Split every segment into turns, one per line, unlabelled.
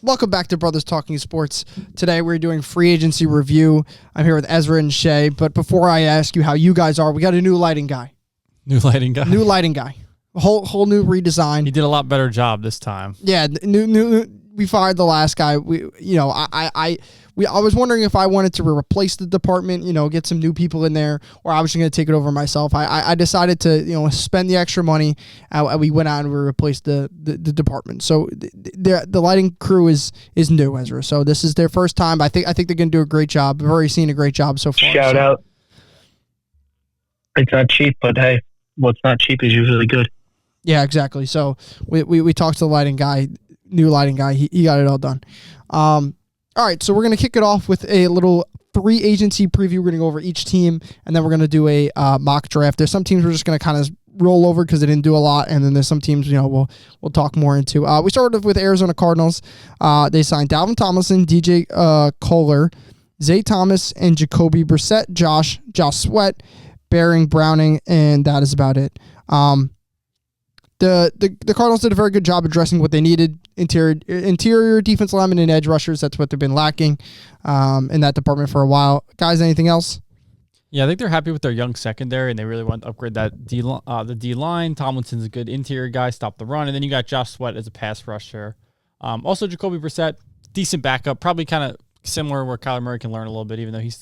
Welcome back to Brothers Talking Sports. Today we're doing free agency review. I'm here with Ezra and Shay, but before I ask you how you guys are, we got a new lighting guy.
New lighting guy.
A whole new redesign.
He did a lot better job this time.
Yeah, new. We fired the last guy. I was wondering if I wanted to replace the department, get some new people in there, or I was just going to take it over myself. I decided to, spend the extra money, and we went out and we replaced the department. So the lighting crew is new, Ezra. So this is their first time. I think they're going to do a great job. I've already seen a great job so far.
Shout out. It's not cheap, but hey, what's not cheap is usually good.
Yeah, exactly. So we talked to the lighting guy. New lighting guy. He got it all done. All right, so we're going to kick it off with a little free agency preview. We're going to go over each team, and then we're going to do a mock draft. There's some teams we're just going to kind of roll over because they didn't do a lot, and then there's some teams we'll talk more into. We started with Arizona Cardinals. They signed Dalvin Tomlinson, DJ Kohler, Zay Thomas, and Jacoby Brissett, Josh Sweat, Baron Browning, and that is about it. The Cardinals did a very good job addressing what they needed. Interior defense linemen and edge rushers. That's what they've been lacking in that department for a while. Guys, anything else?
Yeah, I think they're happy with their young secondary, and they really want to upgrade that the D line. Tomlinson's a good interior guy, stop the run, and then you got Josh Sweat as a pass rusher. Also, Jacoby Brissett, decent backup, probably kind of similar where Kyler Murray can learn a little bit, even though he's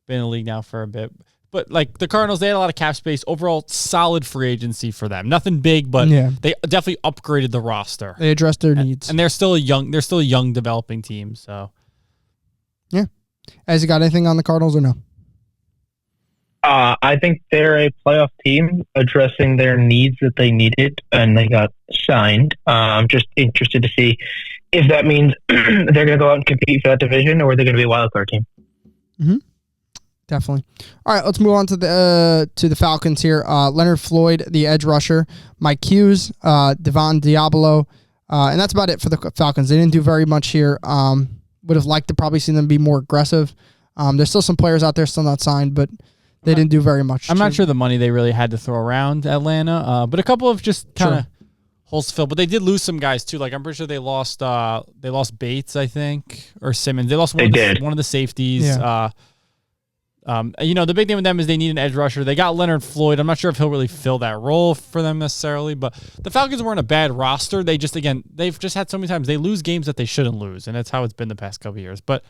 been in the league now for a bit. But like the Cardinals, they had a lot of cap space. Overall, solid free agency for them. Nothing big, but they definitely upgraded the roster.
They addressed their needs,
and they're still a young developing team. So,
yeah. Has you got anything on the Cardinals or no?
I think they're a playoff team addressing their needs that they needed, and they got signed. I'm just interested to see if that means they're going to go out and compete for that division, or they're going to be a wild card team.
Mm-hmm. Definitely. All right, let's move on to the Falcons here. Leonard Floyd, the edge rusher, Mike Hughes, Devon Diablo, and that's about it for the Falcons. They didn't do very much here. Would have liked to probably see them be more aggressive. There's still some players out there still not signed, but they didn't do very much.
I'm not sure the money they really had to throw around Atlanta, but a couple of just kind of holes to fill. But they did lose some guys too. Like I'm pretty sure they lost Bates, I think, or Simmons. They lost one of the safeties.
Yeah.
The big thing with them is they need an edge rusher. They got Leonard Floyd. I'm not sure if he'll really fill that role for them necessarily, but the Falcons weren't a bad roster. They've just had so many times they lose games that they shouldn't lose, and that's how it's been the past couple of years. But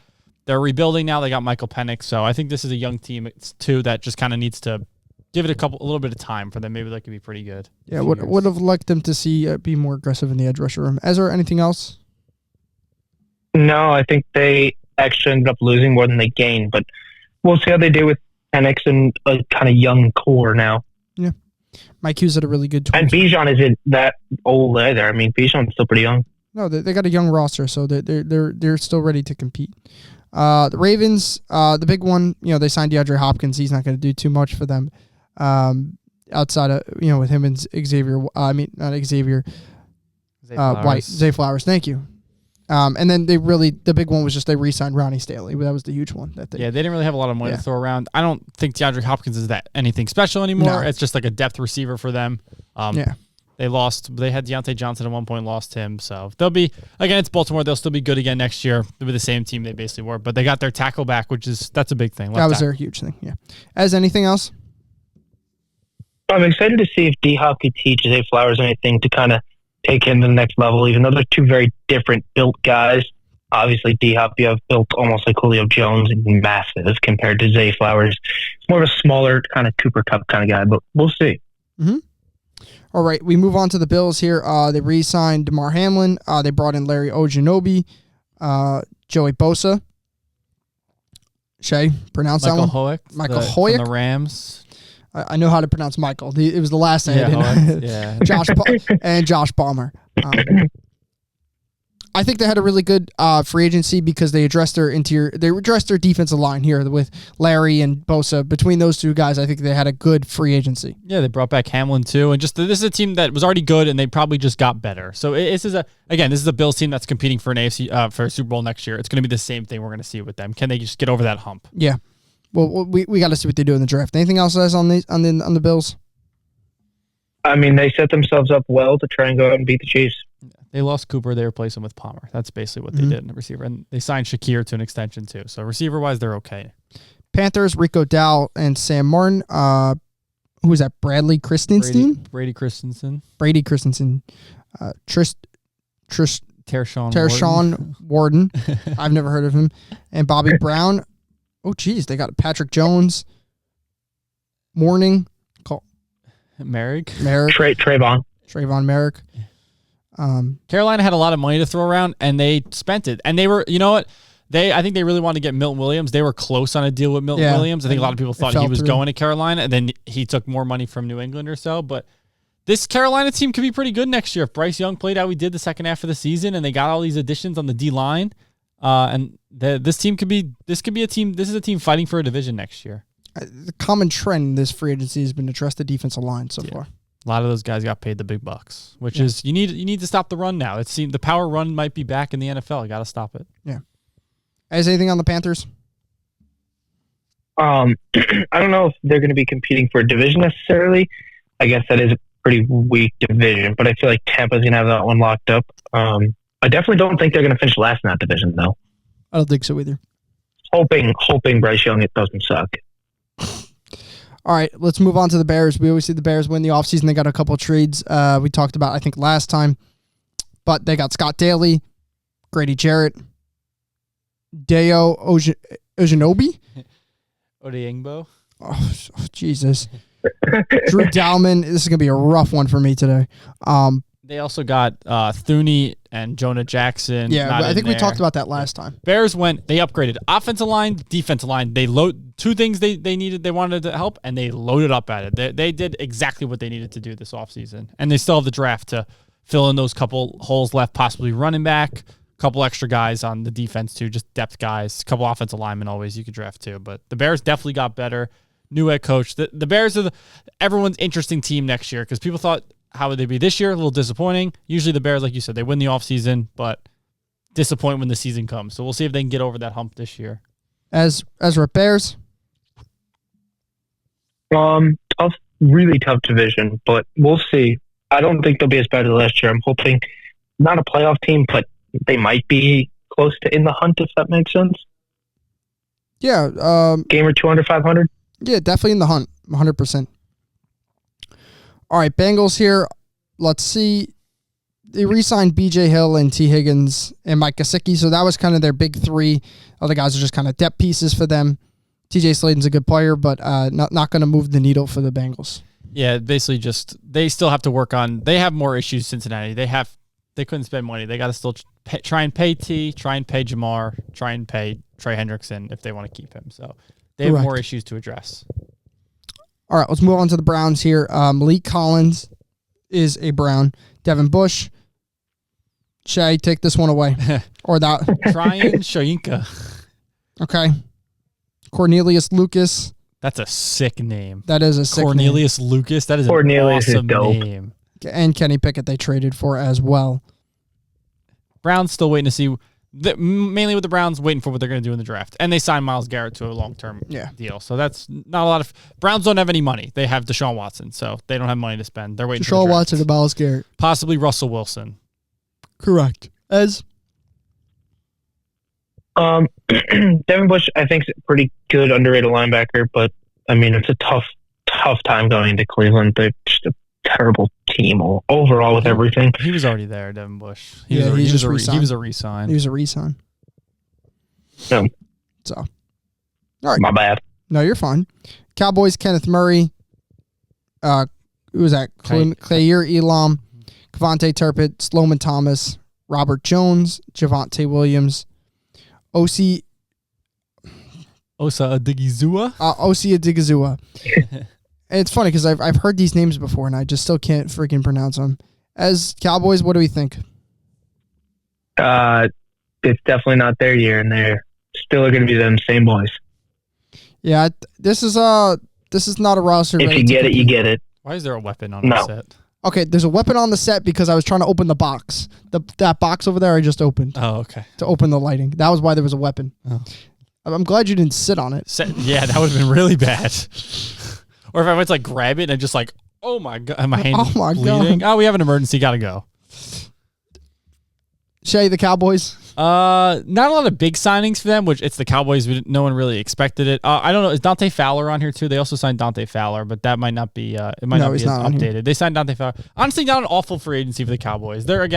they're rebuilding now. They got Michael Penix, so I think this is a young team too that just kind of needs to give it a little bit of time for them. Maybe that could be pretty good.
Yeah, would have liked them to see be more aggressive in the edge rusher room. Ezra, anything else?
No, I think they actually ended up losing more than they gained, but we'll see how they do with Penix and a kind of young core now.
Yeah. Mike Hughes had a really good
And Bijan isn't that old either. I mean, Bijan's still pretty young.
No, they got a young roster, so they're still ready to compete. The Ravens, the big one, they signed DeAndre Hopkins. He's not going to do too much for them outside of, with him and Xavier. Not Xavier. White. Zay Flowers. Thank you. And then the big one was just they re-signed Ronnie Stanley. That was the huge one.
They didn't really have a lot of money to throw around. I don't think DeAndre Hopkins is that anything special anymore. No. It's just like a depth receiver for them. They had Deontay Johnson at one point, lost him. So they'll be, again, it's Baltimore. They'll still be good again next year. They'll be the same team they basically were, but they got their tackle back, that's a big thing.
That was their huge thing. Yeah. As anything else?
I'm excited to see if D-Hop could teach Zay Flowers anything to kind of take him to the next level, even though they're two very different built guys. Obviously, D-Hop, you have built almost like Julio Jones and massive compared to Zay Flowers. It's more of a smaller kind of Cooper Kupp kind of guy, but we'll see.
Mm-hmm. All right, we move on to the Bills here. They re-signed DeMar Hamlin. They brought in Larry Ogunjobi, Joey Bosa. Shay, pronounce that one? Michael Hoyek.
From the Rams.
I know how to pronounce Michael. It was the last name. Josh Palmer. I think they had a really good free agency because they addressed their defensive line here with Larry and Bosa. Between those two guys, I think they had a good free agency.
Yeah, they brought back Hamlin too, and this is a team that was already good, and they probably just got better. So this is a Bills team that's competing for an AFC for a Super Bowl next year. It's going to be the same thing we're going to see with them. Can they just get over that hump?
Yeah. Well, we got to see what they do in the draft. Anything else on the Bills?
I mean, they set themselves up well to try and go out and beat the Chiefs.
They lost Cooper. They replaced him with Palmer. That's basically what they did in the receiver. And they signed Shakir to an extension too. So receiver-wise, they're okay.
Panthers, Rico Dow and Sam Martin. Who was that? Bradley Christensen?
Brady Christensen.
Brady Christensen.
Tershawn
Warden. I've never heard of him. And Bobby Brown. Oh, geez. They got Patrick Jones.
Merrick.
Trayvon
Merrick.
Carolina had a lot of money to throw around, and they spent it. And they were, you know what? I think they really wanted to get Milton Williams. They were close on a deal with Milton Williams. I think a lot of people thought he was going to Carolina, and then he took more money from New England or so. But this Carolina team could be pretty good next year if Bryce Young played how he did the second half of the season, and they got all these additions on the D line. This could be a team. This is a team fighting for a division next year.
The common trend in this free agency has been to trust the defensive line so far.
A lot of those guys got paid the big bucks, which is you need to stop the run now. The power run might be back in the NFL. You got to stop it.
Yeah. Is anything on the Panthers?
I don't know if they're going to be competing for a division necessarily. I guess that is a pretty weak division, but I feel like Tampa's going to have that one locked up. I definitely don't think they're going to finish last in that division, though.
I don't think so either.
Hoping Bryce Young, it doesn't suck.
All right, let's move on to the Bears. We always see the Bears win the offseason. They got a couple trades we talked about, I think, last time. But they got Scott Daly, Grady Jarrett, Deo Ojanobi.
Odeyingbo.
Oh, Jesus. Drew Dalman. This is going to be a rough one for me today.
They also got Thuney and Jonah Jackson.
Yeah, I think we talked about that last time.
Bears they upgraded offensive line, defensive line. They two things they needed, they wanted to help, and they loaded up at it. They did exactly what they needed to do this offseason. And they still have the draft to fill in those couple holes left, possibly running back, a couple extra guys on the defense too, just depth guys, a couple offensive linemen always you could draft too. But the Bears definitely got better. New head coach. The Bears are everyone's interesting team next year because people thought, how would they be this year? A little disappointing. Usually the Bears, like you said, they win the offseason, but disappoint when the season comes. So we'll see if they can get over that hump this year.
Ezra, Bears?
Really tough division, but we'll see. I don't think they'll be as bad as last year. I'm hoping not a playoff team, but they might be close to in the hunt, if that makes sense.
Yeah.
Game or 200, 500?
Yeah, definitely in the hunt, 100%. All right, Bengals here. Let's see. They re-signed B.J. Hill and T. Higgins and Mike Gesicki, so that was kind of their big three. Other guys are just kind of depth pieces for them. T.J. Slaton's a good player, but not going to move the needle for the Bengals.
Yeah, basically just they still have to work on. They have more issues. Cincinnati. They couldn't spend money. They got to still try and pay T, try and pay Jamar, try and pay Trey Hendrickson if they want to keep him. So they have more issues to address.
All right, let's move on to the Browns here. Malik Collins is a Brown. Devin Bush. Shay, take this one away. Or that.
Tryon Shoyinka.
Okay. Cornelius Lucas.
That's a sick name.
That is a sick
Cornelius
name.
Lucas. That is
Cornelius
an awesome
is dope.
name.
And Kenny Pickett they traded for as well.
Browns still waiting to see. Mainly with the Browns waiting for what they're going to do in the draft. And they signed Myles Garrett to a long-term deal. So that's not a lot of... Browns don't have any money. They have Deshaun Watson, so they don't have money to spend. They're waiting for the
Deshaun
draft.
Watson and Myles Garrett.
Possibly Russell Wilson.
Correct.
Devin Bush, I think, is a pretty good underrated linebacker, but, I mean, it's a tough time going into Cleveland. They're just a terrible team overall with everything.
He was already there, Devin Bush.
He was a re-sign.
He was a re-sign.
No.
So, all right.
My bad.
No, you're fine. Cowboys, Kenneth Murray. Who was that? Claire Elam, Kavontae Turpin, Sloman Thomas, Robert Jones, Javonte Williams, Osi
Odigizua.
Osi Odigizua. It's funny because I've heard these names before and I just still can't freaking pronounce them. As Cowboys, what do we think?
It's definitely not their year, and they're still going to be them same boys.
Yeah, this is not a roster.
If you get it, you get it.
Why is there a weapon on the set?
Okay, there's a weapon on the set because I was trying to open the box. That box over there I just opened.
Oh, okay.
To open the lighting. That was why there was a weapon.
Oh.
I'm glad you didn't sit on it.
Yeah, that would have been really bad. Or if I went to grab it and I just oh my God, my hand bleeding. God. Oh, we have an emergency, gotta go.
Shay, the Cowboys.
Not a lot of big signings for them, which it's the Cowboys. No one really expected it. I don't know. Is Dante Fowler on here too? They also signed Dante Fowler, but that might not be. It might not be as updated. They signed Dante Fowler. Honestly, not an awful free agency for the Cowboys. They're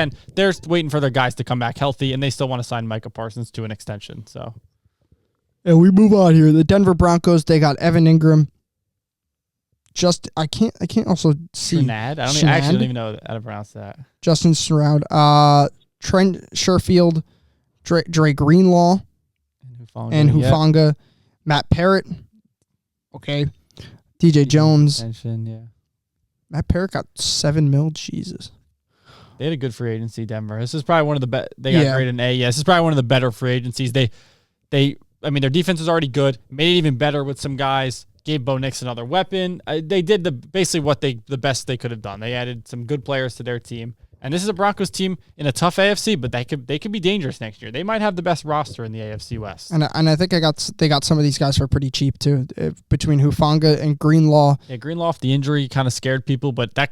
waiting for their guys to come back healthy, and they still want to sign Micah Parsons to an extension. So,
and we move on here. The Denver Broncos. They got Evan Ingram. I can't also see.
Shenad? I actually don't even know how to pronounce that.
Justin Stroud. Trent Sherfield. Dre Greenlaw. And Hufanga. Yep. Matt Parrott. Okay. DJ Jones.
Yeah.
Matt Parrott got $7 million. Jesus.
They had a good free agency, Denver. This is probably one of the best. They got graded an A. Yeah, this is probably one of the better free agencies. Their defense is already good. Made it even better with some guys. Gave Bo Nix another weapon. They did basically the best they could have done. They added some good players to their team. And this is a Broncos team in a tough AFC, but they could be dangerous next year. They might have the best roster in the AFC West.
And I think they got some of these guys for pretty cheap too. Between Hufanga and Greenlaw.
Yeah, Greenlaw, the injury kind of scared people, but that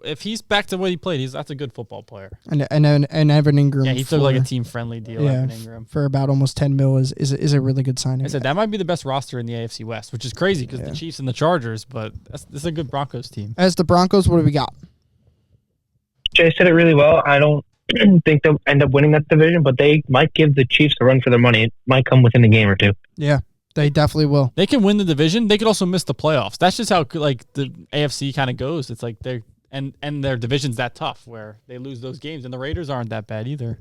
if he's back to what he played, that's a good football player.
And Evan Ingram.
Yeah, he took like a team friendly deal. Yeah, Evan Ingram
for about almost $10 million is a really good signing.
I said that might be the best roster in the AFC West, which is crazy because the Chiefs and the Chargers, but this is a good Broncos team.
As the Broncos, what do we got?
Jay said it really well. I don't think they'll end up winning that division, but they might give the Chiefs a run for their money. It might come within a game or two.
Yeah, they definitely will.
They can win the division. They could also miss the playoffs. That's just how the AFC kind of goes. It's like their division's that tough where they lose those games, and the Raiders aren't that bad either.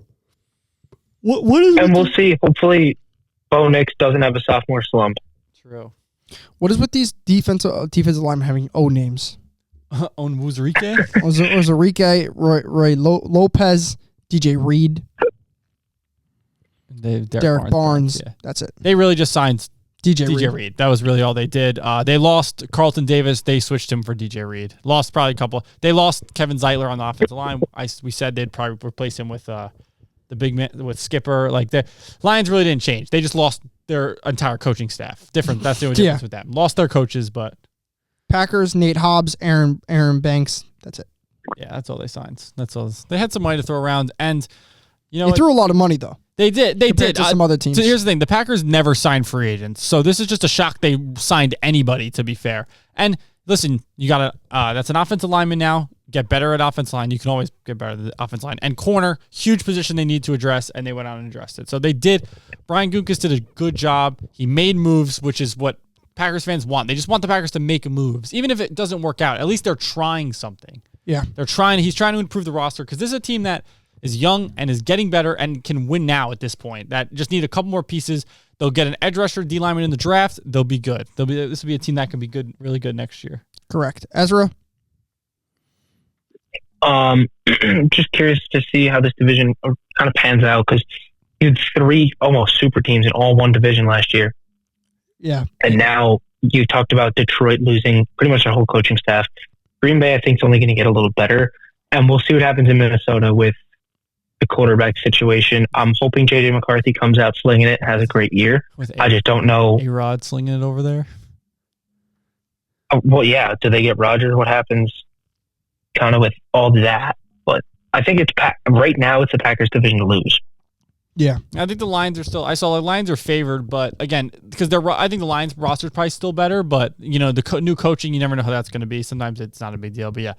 We'll see. Hopefully, Bo Nix doesn't have a sophomore slump.
True.
What is with these defensive linemen having O names?
Onwuzurike?
Onwuzurike, Roy Lopez, DJ Reed, Derek Barnes. Yeah. That's it.
They really just signed
DJ
Reed. That was really all they did. They lost Carlton Davis. They switched him for DJ Reed. Lost probably a couple. They lost Kevin Zeitler on the offensive line. We said they'd probably replace him with the big man with Skipper. Like the Lions really didn't change. They just lost their entire coaching staff. Different. That's the only difference with them. Lost their coaches, but.
Packers, Nate Hobbs, Aaron Banks. That's it.
Yeah, that's all they signed. That's all. They had some money to throw around, and
they threw a lot of money though.
They did. They did.
To some other teams.
So here's the thing: the Packers never signed free agents, so this is just a shock they signed anybody. To be fair, and listen, you got that's an offensive lineman now. Get better at offensive line. You can always get better at the offensive line. And corner, huge position they need to address, and they went out and addressed it. So they did. Brian Gutekunst did a good job. He made moves, which is what Packers fans want. They just want the Packers to make moves. Even if it doesn't work out, at least they're trying something.
Yeah.
He's trying to improve the roster because this is a team that is young and is getting better and can win now at this point. That just need a couple more pieces. They'll get an edge rusher, D lineman in the draft. They'll be good. This will be a team that can be good, really good next year.
Correct. Ezra?
Just curious to see how this division kind of pans out because you had 3 almost super teams in all one division last year.
Yeah.
And now you talked about Detroit losing pretty much their whole coaching staff. Green Bay, I think, is only going to get a little better. And we'll see what happens in Minnesota with the quarterback situation. I'm hoping J.J. McCarthy comes out slinging it, has a great year. I just don't know.
A-Rod slinging it over there?
Well, yeah. Do they get Rodgers? What happens kind of with all that? But I think right now it's the Packers' division to lose.
Yeah,
I think the Lions are still. I saw the Lions are favored, but again, because I think the Lions roster is probably still better. But the new coaching, you never know how that's going to be. Sometimes it's not a big deal. But yeah,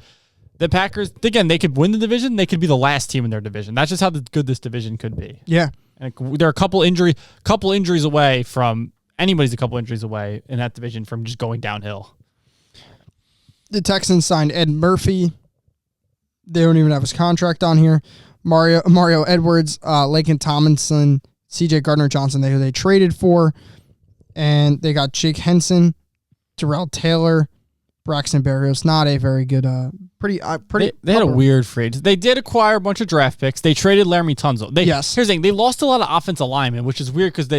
the Packers again, they could win the division. They could be the last team in their division. That's just how good this division could be.
Yeah,
and they're a couple injuries away from anybody's a couple injuries away in that division from just going downhill.
The Texans signed Ed Murphy. They don't even have his contract on here. Mario Edwards, Laken Tomlinson, C.J. Gardner-Johnson, who they traded for. And they got Jake Henson, Terrell Taylor, Braxton Berrios. Not a very good, pretty.
They had a weird free agent. They did acquire a bunch of draft picks. They traded Laramie Tunzel.
Yes.
Here's the thing. They lost a lot of offensive linemen, which is weird because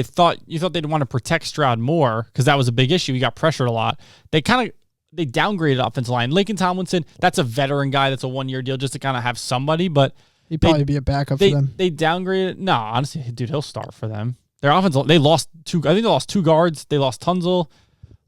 you thought they'd want to protect Stroud more because that was a big issue. He got pressured a lot. They downgraded offensive line. Laken Tomlinson, that's a veteran guy. That's a 1-year deal just to kind of have somebody, but
he'd probably be a backup for them.
They downgraded. No, honestly, dude, he'll start for them. Their offense, they lost 2. I think they lost 2 guards. They lost Tunzel.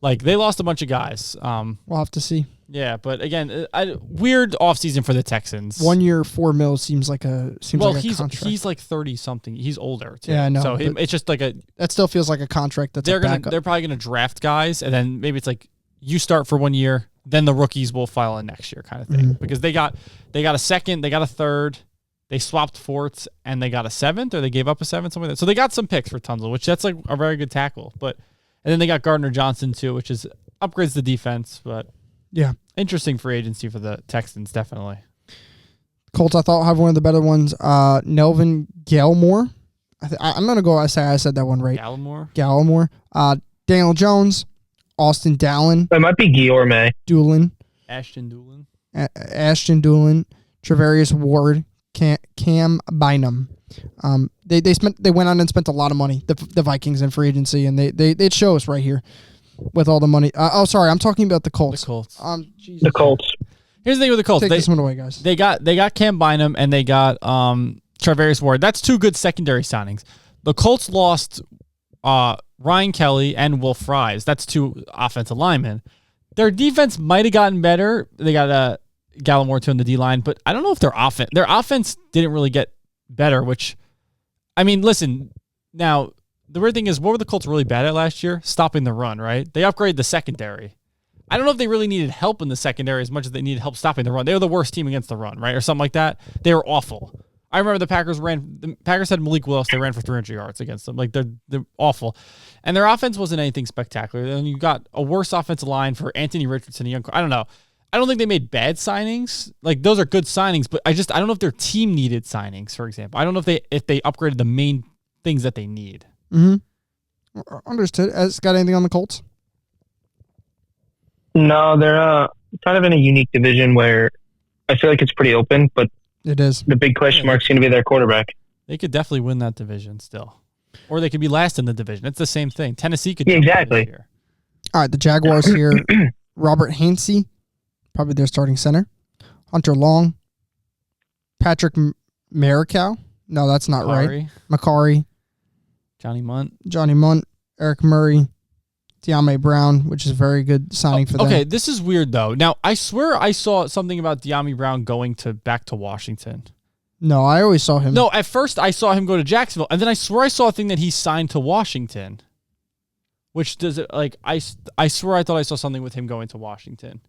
Like they lost a bunch of guys.
We'll have to see.
Yeah, but again, weird offseason for the Texans.
1 year, $4 million seems like a contract.
He's like 30 something. He's older too.
Yeah, I know.
So it's just like
that still feels like a contract.
They're probably gonna draft guys, and then maybe it's like you start for 1 year, then the rookies will file in next year kind of thing.
Mm-hmm.
Because they got a second, they got a third, they swapped fourths, and they got a seventh, or they gave up a seventh, something like that. So they got some picks for Tunzel, which that's like a very good tackle. And then they got Gardner Johnson too, which is upgrades the defense, but
yeah.
Interesting free agency for the Texans, definitely.
Colts, I thought, have one of the better ones. Nelvin Gallimore. I'm going to go, I said that one right. Gallimore. Daniel Jones. Austin Dallin.
It might be Guillorme.
Ashton Doolin. Travarius Ward. Cam Bynum. They went on and spent a lot of money, the Vikings in free agency, and it shows right here. With all the money. Sorry, I'm talking about the Colts. Jesus.
The Colts.
Here's the thing with the Colts.
Take this one away, guys.
They got Cam Bynum and they got Travarius Ward. That's two good secondary signings. The Colts lost Ryan Kelly and Will Fries. That's two offensive linemen. Their defense might have gotten better. They got Gallimore too in the D line, but I don't know if their offense didn't really get better. Which, I mean, listen now. The weird thing is, what were the Colts really bad at last year? Stopping the run, right? They upgraded the secondary. I don't know if they really needed help in the secondary as much as they needed help stopping the run. They were the worst team against the run, right? Or something like that. They were awful. I remember the Packers had Malik Willis. They ran for 300 yards against them. Like, they're awful. And their offense wasn't anything spectacular. Then you got a worse offensive line for Anthony Richardson. I don't know. I don't think they made bad signings. Like, those are good signings, but I don't know if their team needed signings, for example. I don't know if they upgraded the main things that they need.
Mm-hmm. Understood. Got anything on the Colts?
No, they're kind of in a unique division where I feel like it's pretty open, but
it is.
The big question mark's going to be their quarterback.
They could definitely win that division still. Or they could be last in the division. It's the same thing. Tennessee could
exactly.
Here.
All right, the Jaguars here. Robert Hainsey, probably their starting center. Hunter Long. Patrick Maricow. No, that's not right. Macari.
Johnny
Munt, Eric Murray, De'Ami Brown, which is a very good signing for them.
Okay, this is weird, though. Now, I swear I saw something about De'Ami Brown going back to Washington.
No, I always saw him.
No, at first I saw him go to Jacksonville, and then I swear I saw a thing that he signed to Washington. Which does it, like, I swear I thought I saw something with him going to Washington.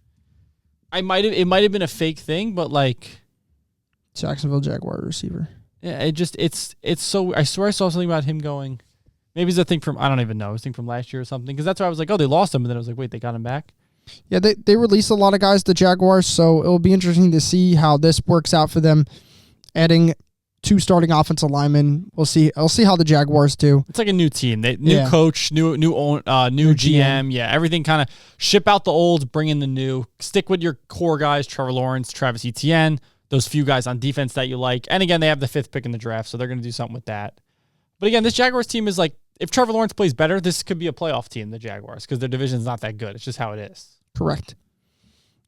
It might have been a fake thing, but like...
Jacksonville Jaguar receiver.
Yeah, it's so. I swear I saw something about him going. Maybe it's a thing from, I don't even know, it's a thing from last year or something. Because that's why I was like, oh, they lost him, and then I was like, wait, they got him back.
Yeah, they released a lot of guys, the Jaguars, so it'll be interesting to see how this works out for them. Adding 2 starting offensive linemen, we'll see. I'll see how the Jaguars do.
It's like a new team, new coach, new GM. Yeah, everything kind of ship out the old, bring in the new. Stick with your core guys: Trevor Lawrence, Travis Etienne. Those few guys on defense that you like. And again, they have the 5th pick in the draft, so they're going to do something with that. But again, this Jaguars team is like, if Trevor Lawrence plays better, this could be a playoff team, the Jaguars, because their division's not that good. It's just how it is.
Correct.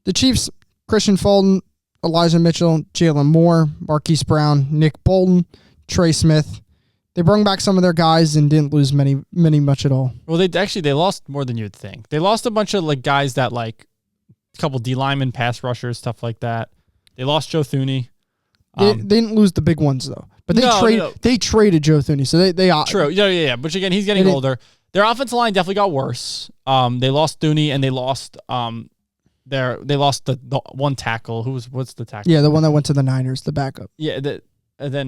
The Chiefs, Christian Fulton, Elijah Mitchell, Jalen Moore, Marquise Brown, Nick Bolton, Trey Smith. They brought back some of their guys and didn't lose many much at all.
Well, they lost more than you'd think. They lost a bunch of like guys that like a couple D linemen, pass rushers, stuff like that. They lost Joe Thuney.
They didn't lose the big ones though, but they traded Joe Thuney, so they
true. Yeah. But again, he's getting older. Their offensive line definitely got worse. They lost Thuney and they lost the one tackle. What's the tackle?
Yeah, the one that went to the Niners, the backup.
Yeah, and then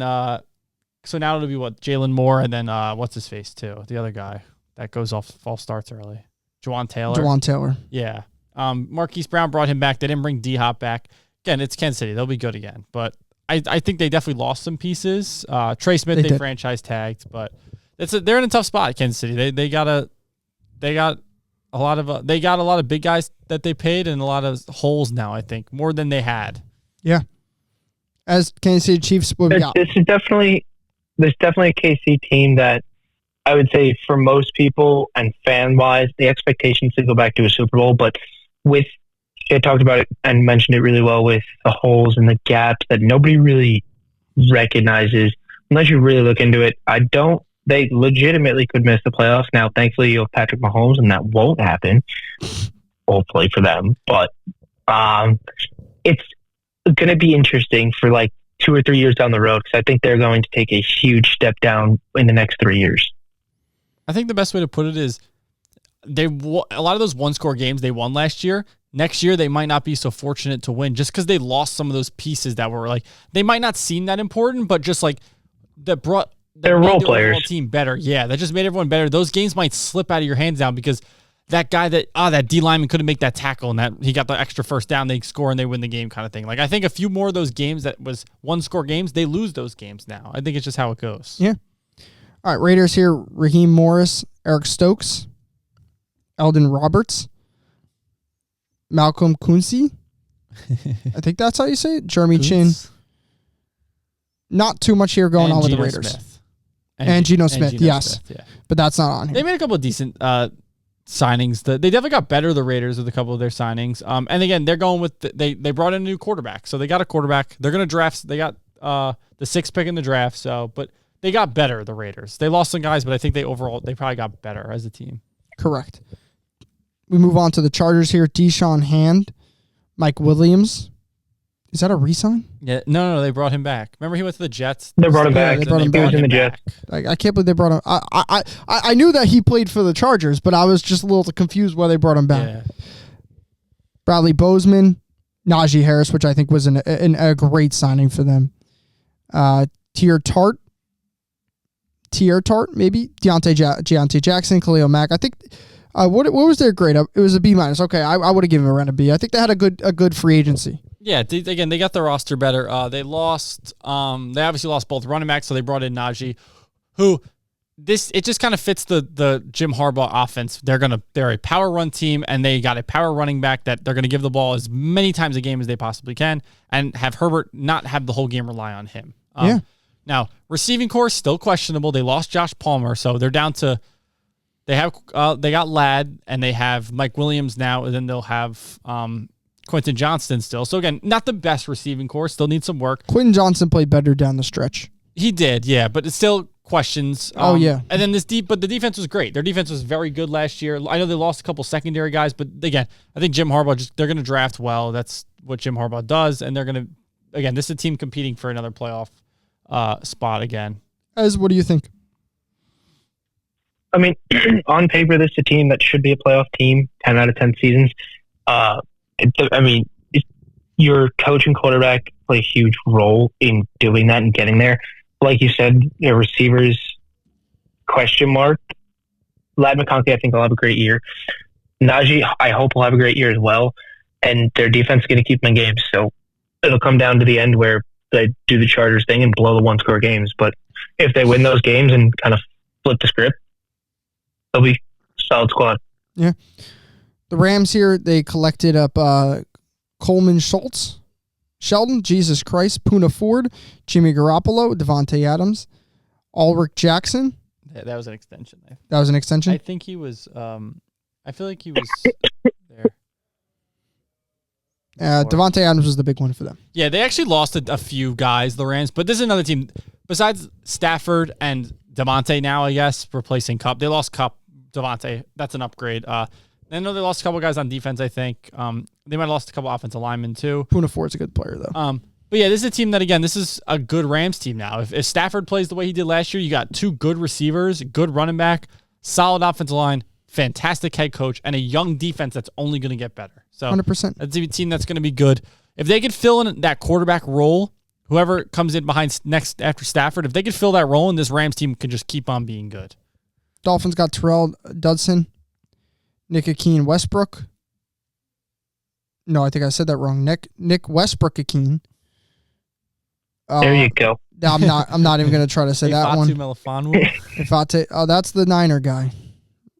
so now it'll be what, Jalen Moore, and then what's his face too, the other guy that goes off false starts early, Juwan Taylor. Yeah. Marquise Brown brought him back. They didn't bring D-Hop back. Again, it's Kansas City. They'll be good again. But I think they definitely lost some pieces. Trey Smith, they franchise tagged, but they're in a tough spot, Kansas City. They got a lot of big guys that they paid and a lot of holes now, I think, more than they had.
Yeah. As Kansas City Chiefs, what we got?
There's definitely a KC team that I would say for most people and fan-wise, the expectations to go back to a Super Bowl, but with I talked about it and mentioned it really well with the holes and the gaps that nobody really recognizes unless you really look into it. They legitimately could miss the playoffs. Now, thankfully, you have Patrick Mahomes, and that won't happen, hopefully for them. But It's going to be interesting for like 2 or 3 years down the road because I think they're going to take a huge step down in the next 3 years.
I think the best way to put it is a lot of those one-score games they won last year. Next year, they might not be so fortunate to win just because they lost some of those pieces that were like, they might not seem that important, but just like that
they're role players.
Team better. Yeah, that just made everyone better. Those games might slip out of your hands now because that guy that D lineman couldn't make that tackle and that he got the extra first down, they score and they win the game kind of thing. Like I think a few more of those games that was one-score games, they lose those games now. I think it's just how it goes.
Yeah. All right, Raiders here, Raheem Morris, Eric Stokes, Eldon Roberts, Malcolm Kunze. I think that's how you say it. Jeremy Chin. Not too much here going on with the Raiders.
Smith.
And Geno Smith, yes.
Smith, yeah.
But that's not on here.
They made a couple of decent signings. They definitely got better, the Raiders, with a couple of their signings. And again, they're going with they brought in a new quarterback. So they got a quarterback. They're going to draft. They got the 6th pick in the draft. But they got better, the Raiders. They lost some guys, but I think they probably got better as a team.
Correct. We move on to the Chargers here. Deshaun Hand, Mike Williams. Is that a re-sign?
Yeah, no, they brought him back. Remember, he went to the Jets.
They brought him back.
They brought him
back. He was in the
Jets. I can't believe they brought him. I knew that he played for the Chargers, but I was just a little confused why they brought him back.
Yeah.
Bradley Bozeman, Najee Harris, which I think was a great signing for them. Tier Tart, maybe Deontay Jackson, Khalil Mack. I think. What was their grade? It was a B-. Okay, I would have given him around a B. I think they had a good free agency.
Yeah, again, they got their roster better. They obviously lost both running backs, so they brought in Najee, who it just kind of fits the Jim Harbaugh offense. They're a power run team, and they got a power running back that they're going to give the ball as many times a game as they possibly can, and have Herbert not have the whole game rely on him.
Yeah.
Now, receiving core still questionable. They lost Josh Palmer, so they're down to. They got Ladd, and they have Mike Williams now, and then they'll have Quentin Johnston still. So again, not the best receiving core. Still needs some work.
Quentin Johnston played better down the stretch.
He did, yeah, but it's still questions.
Yeah.
And then but the defense was great. Their defense was very good last year. I know they lost a couple secondary guys, but again, I think Jim Harbaugh they're going to draft well. That's what Jim Harbaugh does, and they're going to this is a team competing for another playoff spot again.
What do you think?
I mean, on paper, this is a team that should be a playoff team, 10 out of 10 seasons. Your coach and quarterback play a huge role in doing that and getting there. Like you said, their receivers, question mark. Ladd McConkey, I think, will have a great year. Najee, I hope will have a great year as well. And their defense is going to keep them in games. So it'll come down to the end where they do the Chargers thing and blow the one-score games. But if they win those games and kind of flip the script, they'll be a solid squad.
Yeah. The Rams here, they collected up Coleman Sheldon, Jesus Christ, Poona Ford, Jimmy Garoppolo, Devontae Adams, Ulrich Jackson.
That was an extension.
That was an extension?
I think he was I feel like he was there.
Devontae Adams was the big one for them.
Yeah, they actually lost a few guys, the Rams, but this is another team. Besides Stafford and Devontae now, I guess, replacing Kupp. They lost Kupp, Devontae. That's an upgrade. I know they lost a couple guys on defense, I think. They might have lost a couple offensive linemen, too.
Poona Ford's a good player, though.
But yeah, this is a team that, again, this is a good Rams team now. If Stafford plays the way he did last year, you got 2 good receivers, good running back, solid offensive line, fantastic head coach, and a young defense that's only going to get better. So
100%.
That's a team that's going to be good. If they could fill in that quarterback role, whoever comes in behind next after Stafford, if they could fill that role, and this Rams team could just keep on being good.
Dolphins got Terrell Dodson, Nick Akeem Westbrook. No, I think I said that wrong. Nick Westbrook Akeem.
There you go.
I'm not even going to try to say that one. Ifate. Oh, that's the Niner guy.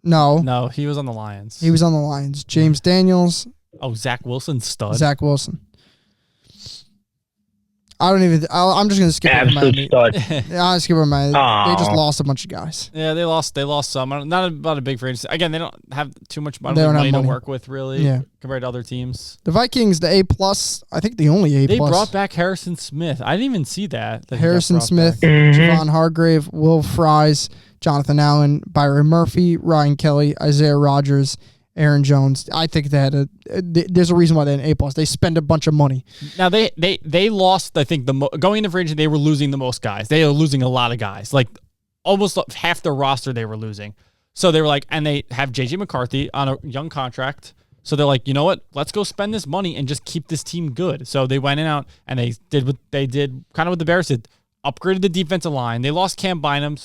No,
he was on the Lions.
He was on the Lions. James Daniels.
Oh, Zach Wilson, stud.
Zach Wilson. I'm just going to skip over
absolute stud.
Yeah, I'll skip over my. They just lost a bunch of guys.
Yeah, they lost some. Not a big free agency. Again, they don't have too much money to work with, really, compared to other teams.
The Vikings, the A+, I think the only A+.
They brought back Harrison Smith. I didn't even see that
Harrison Smith, Javon Hargrave, Will Fries, Jonathan Allen, Byron Murphy, Ryan Kelly, Isaiah Rodgers, Aaron Jones. I think they had there's a reason why they're an A+. They spend a bunch of money.
Now they lost. I think going into free agency, they were losing the most guys. They were losing a lot of guys, like almost half their roster. They were losing. So they were like, and they have JJ McCarthy on a young contract. So they're like, you know what? Let's go spend this money and just keep this team good. So they went in out and they did what they did, kind of what the Bears did. Upgraded the defensive line. They lost Cam Bynum,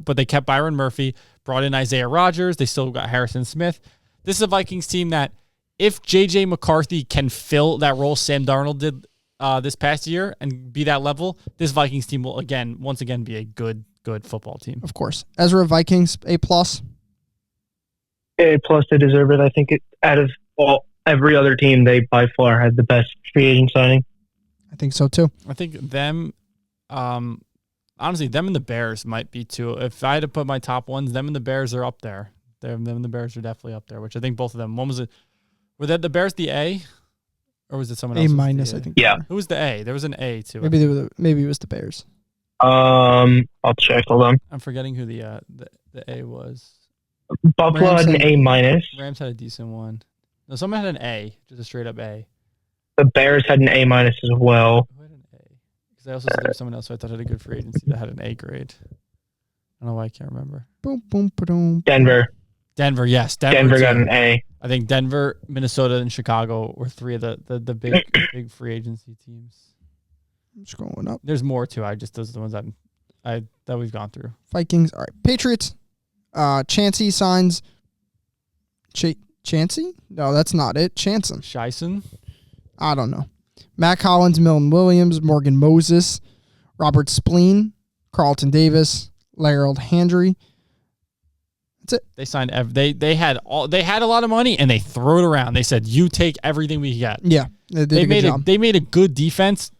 but they kept Byron Murphy. Brought in Isaiah Rodgers. They still got Harrison Smith. This is a Vikings team that, if JJ McCarthy can fill that role Sam Darnold did this past year and be that level, this Vikings team will once again be a good football team.
Of course, Ezra, Vikings A+.
A+, they deserve it. I think out of every other team, they by far had the best free agent signing.
I think so too.
I think them, honestly, them and the Bears might be too. If I had to put my top ones, them and the Bears are up there. Them and the Bears are definitely up there, which I think both of them. One was it? Were that the Bears the A, or was it someone else?
A-, I think.
Yeah.
Who was the A? There was an A too.
Maybe it was the Bears.
I'll check. Hold on.
I'm forgetting who the A was.
Buffalo had an A-.
Rams had a decent one. No, someone had an A, just a straight up A.
The Bears had an A- as well.
Who had an A? Because I also said there was someone else who I thought had a good free agency that had an A grade. I don't know why I can't remember.
Boom, boom, ba-doom.
Denver, yes.
Denver got an A.
I think Denver, Minnesota, and Chicago were three of the big free agency teams.
I'm scrolling up.
There's more too. Those are the ones that we've gone through.
Vikings. All right. Patriots. Chancey signs. Chancey? No, that's not it. Chanson.
Shison.
I don't know. Matt Collins, Milton Williams, Morgan Moses, Robert Spleen, Carlton Davis, Larold Handry. That's it.
They signed. They had a lot of money and they threw it around. They said, "You take everything we get."
Yeah, they made
a good defense.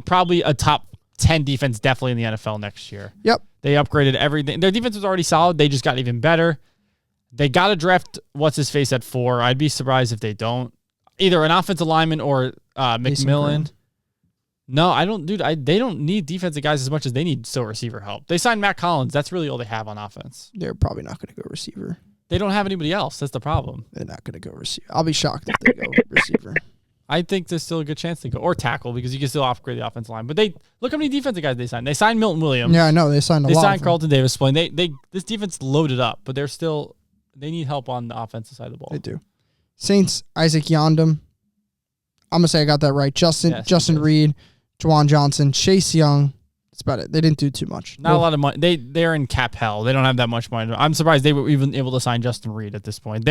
Probably a top 10 defense, definitely in the NFL next year.
Yep.
They upgraded everything. Their defense was already solid. They just got even better. They got to draft what's-his-face at 4. I'd be surprised if they don't. Either an offensive lineman or McMillan. No, I don't, dude. They don't need defensive guys as much as they need still receiver help. They signed Matt Collins. That's really all they have on offense.
They're probably not going to go receiver.
They don't have anybody else. That's the problem.
They're not going to go receiver. I'll be shocked if they go receiver.
I think there's still a good chance they go. Or tackle, because you can still upgrade the offensive line. But look how many defensive guys they signed. They signed Milton Williams.
Yeah, I know. They signed a lot.
They signed Carlton Davis. This defense loaded up, but they need help on the offensive side of the ball.
They do. Saints, Isaac Yondom. I'm going to say I got that right. Justin Reed, Juwan Johnson, Chase Young. That's about it. They didn't do too much.
Not a lot of money. They're in cap hell. They don't have that much money. I'm surprised they were even able to sign Justin Reed at this point.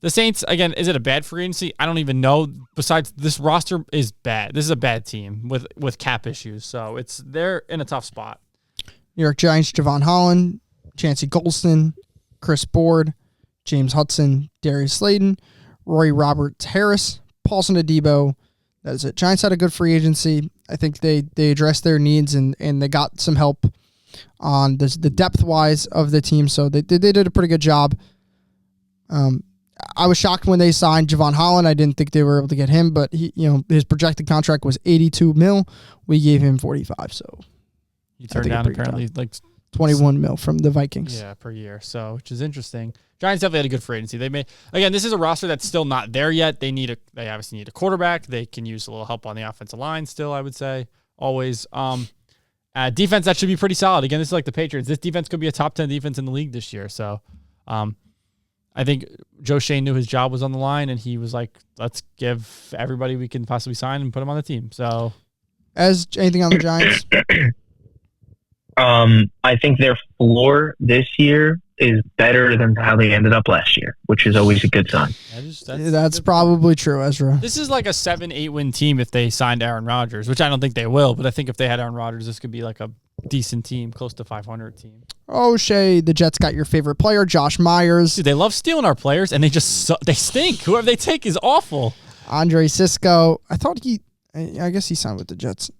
The Saints, again, is it a bad free agency? I don't even know. Besides, this roster is bad. This is a bad team with cap issues. So they're in a tough spot.
New York Giants, Javon Holland, Chancey Golston, Chris Board, James Hudson, Darius Slayton, Roy Roberts Harris, Paulson Adebo. That is it. Giants had a good free agency. I think they addressed their needs and they got some help on the depth-wise of the team. So they did a pretty good job. I was shocked when they signed Javon Holland. I didn't think they were able to get him, but his projected contract was $82 million. We gave him 45, so
he turned down apparently like
$21 million from the Vikings.
Yeah, per year. So, which is interesting. Giants definitely had a good free agency. This is a roster that's still not there yet. They obviously need a quarterback. They can use a little help on the offensive line still, I would say. Always. Defense, that should be pretty solid. Again, this is like the Patriots. This defense could be a top 10 defense in the league this year. So, I think Joe Shane knew his job was on the line, and he was like, let's give everybody we can possibly sign and put them on the team. So,
as anything on the Giants?
I think their floor this year is better than how they ended up last year, which is always a good sign.
That's probably true, Ezra.
This is like a 7-8 win team if they signed Aaron Rodgers, which I don't think they will, but I think if they had Aaron Rodgers, this could be like a decent team, close to 500 team.
Oh, Shay, the Jets got your favorite player, Josh Myers.
Dude, they love stealing our players, and they stink. Whoever they take is awful.
Andre Cisco. I guess he signed with the Jets.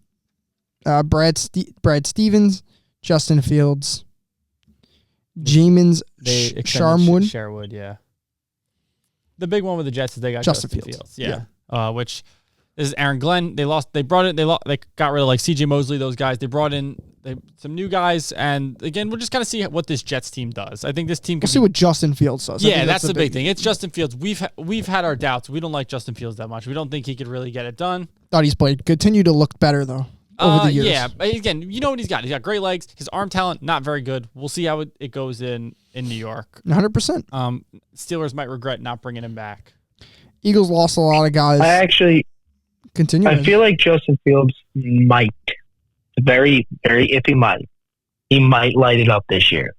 Brad Stevens, Justin Fields, Jamin Sherwood.
Yeah. The big one with the Jets is they got Justin Fields. Yeah. Which This is Aaron Glenn. They got rid of like C.J. Mosley, those guys. They brought in some new guys, and again, we'll just kind of see what this Jets team does. I think this team.
We'll see what Justin Fields does.
Yeah, that's the big thing. It's Justin Fields. We've had our doubts. We don't like Justin Fields that much. We don't think he could really get it done.
Thought he's played. Continue to look better though over the years.
Yeah, again, you know what he's got. He's got great legs. His arm talent not very good. We'll see how it goes in New York.
100%.
Steelers might regret not bringing him back.
Eagles lost a lot of guys.
I feel like Justin Fields might, very, very iffy he might light it up this year.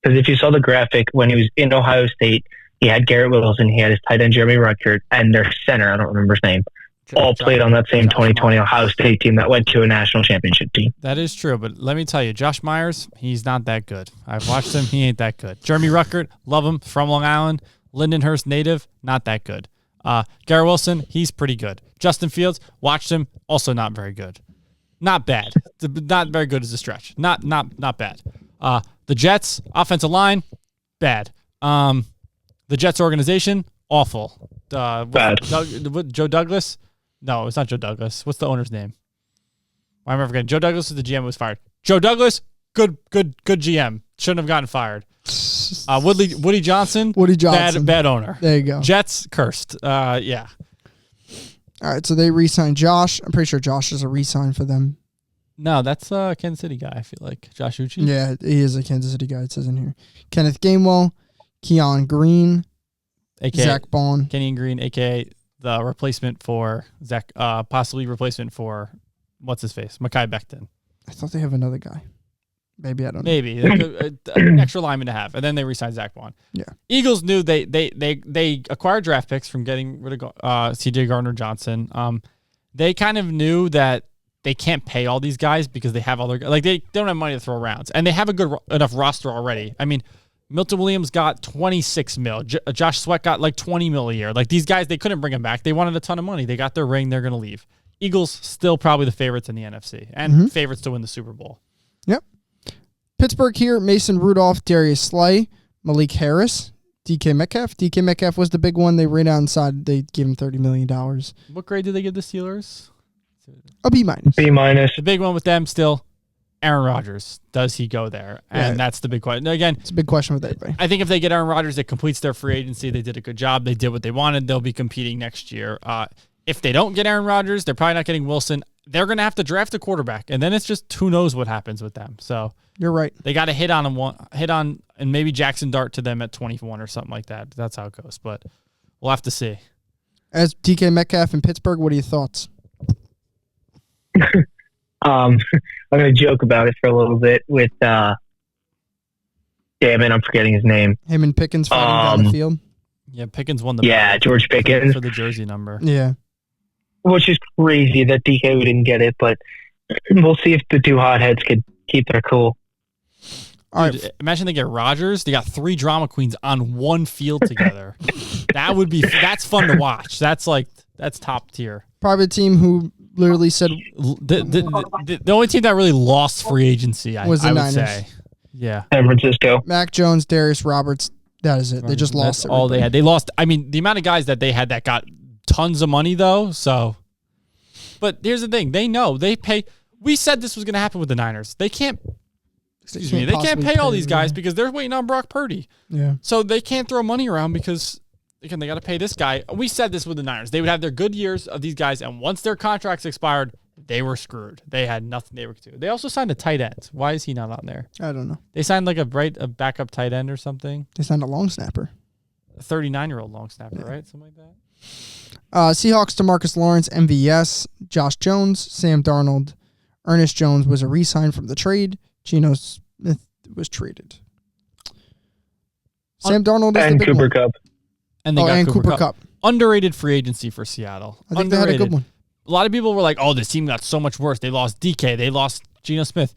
Because if you saw the graphic when he was in Ohio State, he had Garrett Wilson, he had his tight end Jeremy Ruckert, and their center, I don't remember his name, all played on that same 2020 Ohio State team that went to a national championship team.
That is true, but let me tell you, Josh Myers, he's not that good. I've watched him, he ain't that good. Jeremy Ruckert, love him, from Long Island. Lindenhurst native, not that good. Garrett Wilson, he's pretty good. Justin Fields, watched him, also not very good. Not bad. Not very good as a stretch. Not bad. The Jets, offensive line, bad. The Jets organization, awful.
Bad.
Joe Douglas? No, it's not Joe Douglas. What's the owner's name? Why am I forgetting? Joe Douglas is the GM who was fired. Joe Douglas, good GM. Shouldn't have gotten fired. Woody Johnson. Bad owner.
There you go.
Jets, cursed. Yeah.
All right, so they re-signed Josh. I'm pretty sure Josh is a re-sign for them.
No, that's a Kansas City guy, I feel like. Josh Uche?
Yeah, he is a Kansas City guy, it says in here. Kenneth Gainwell, Keon Green,
AKA
Zach Bond.
Kenyon Green, a.k.a. the replacement for Zach, possibly replacement for, what's-his-face, Mekhi Becton.
I thought they have another guy. Maybe, I don't know.
Maybe. An extra lineman to have. And then they re-signed Zach Bond.
Yeah.
Eagles knew they acquired draft picks from getting rid of C.J. Gardner-Johnson. They kind of knew that they can't pay all these guys because they have other, like, they don't have money to throw around. And they have a good enough roster already. I mean, Milton Williams got $26 million. Josh Sweat got like $20 million a year. Like, these guys, they couldn't bring them back. They wanted a ton of money. They got their ring. They're going to leave. Eagles still probably the favorites in the NFC and favorites to win the Super Bowl.
Yep. Pittsburgh here, Mason Rudolph, Darius Slay, Malik Harris, DK Metcalf. DK Metcalf was the big one. They ran out inside. They gave him $30 million.
What grade did they give the Steelers?
A B-.
B-.
The big one with them still, Aaron Rodgers. Does he go there? And that's the big question. Again,
it's a big question with everybody.
I think if they get Aaron Rodgers, it completes their free agency. They did a good job. They did what they wanted. They'll be competing next year. If they don't get Aaron Rodgers, they're probably not getting Wilson. They're going to have to draft a quarterback, and then it's just who knows what happens with them. So
you're right.
They got to hit on and maybe Jackson Dart to them at 21 or something like that. That's how it goes, but we'll have to see.
As DK Metcalf in Pittsburgh, what are your thoughts?
I'm going to joke about it for a little bit with, damn it, I'm forgetting his name.
Him and Pickens fighting down the field.
Yeah, Pickens won the
George Pickens
for the jersey number.
Yeah.
Which is crazy that DK didn't get it, but we'll see if the two hotheads could keep their cool.
All
Dude,
right.
imagine they get Rodgers. They got 3 drama queens on one field together. That's fun to watch. That's top tier.
Probably a team who literally said
the only team that really lost free agency, I would say. Yeah.
San Francisco.
Mac Jones, Darius Roberts. That is it. They just lost
That's all they had. They lost. I mean, the amount of guys that they had that got tons of money though. So, but here's the thing: they know they pay. We said this was going to happen with the Niners. They can't. Excuse me. They can't pay all these guys because they're waiting on Brock Purdy.
Yeah.
So they can't throw money around because again they got to pay this guy. We said this with the Niners. They would have their good years of these guys, and once their contracts expired, they were screwed. They had nothing they were to do. They also signed a tight end. Why is he not on there?
I don't know.
They signed like a backup tight end or something.
They signed a long snapper.
A 39-year-old long snapper, right? Something like that.
Seahawks, DeMarcus Lawrence, MVS, Josh Jones, Sam Darnold. Ernest Jones was a re-sign from the trade. Geno Smith was traded. Sam Darnold is
and
the big
Cooper
one.
Cup.
And they got
Cooper Kupp.
Underrated free agency for Seattle.
I think they had a good one.
A lot of people were like, oh, this team got so much worse. They lost DK. They lost Geno Smith.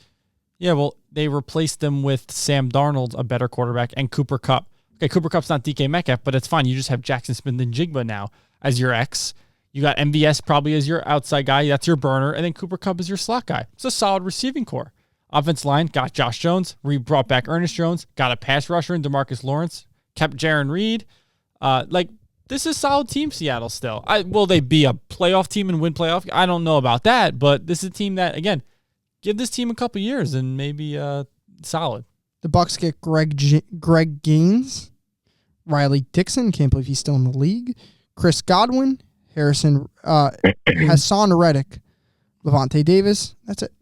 Yeah, well, they replaced them with Sam Darnold, a better quarterback, and Cooper Kupp. Okay, Cooper Kupp's not DK Metcalf, but it's fine. You just have Jackson Smith and Jigba now as your X. You got MVS probably as your outside guy. That's your burner. And then Cooper Kupp is your slot guy. It's a solid receiving core. Offense line, got Josh Jones. Brought back Ernest Jones. Got a pass rusher in DeMarcus Lawrence. Kept Jaron Reed. this is a solid team, Seattle still. Will they be a playoff team and win playoff? I don't know about that, but this is a team that, again, give this team a couple years and maybe solid.
The Bucks get Greg Gaines, Riley Dixon, can't believe he's still in the league, Chris Godwin, Hassan Reddick, Levante Davis. That's it.